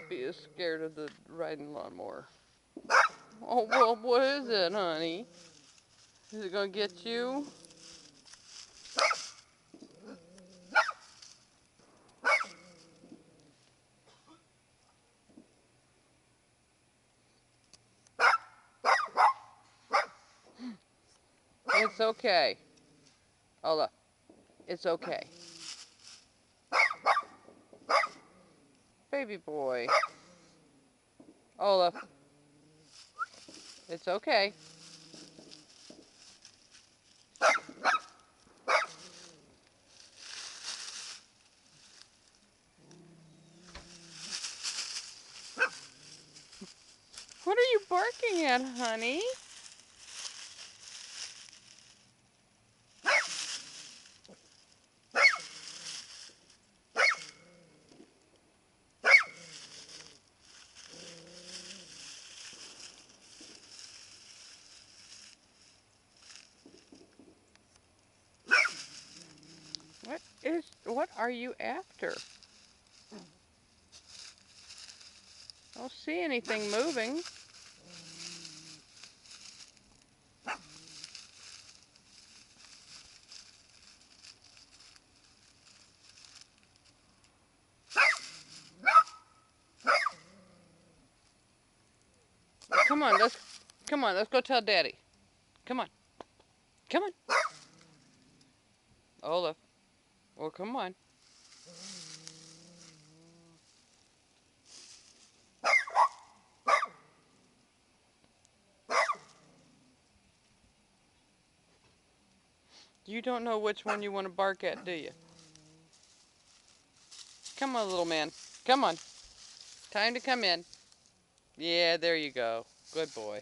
puppy is scared of the riding lawnmower. Oh, well, what is it, honey? Is it gonna get you? It's okay. Ola, it's okay. Baby boy. Olaf, it's okay. What are you barking at, honey? What are you after? I don't see anything moving. Come on, let's go tell Daddy. Come on. Come on. Olaf. Well, come on. You don't know which one you want to bark at, do you? Come on, little man. Come on. Time to come in. Yeah, there you go. Good boy.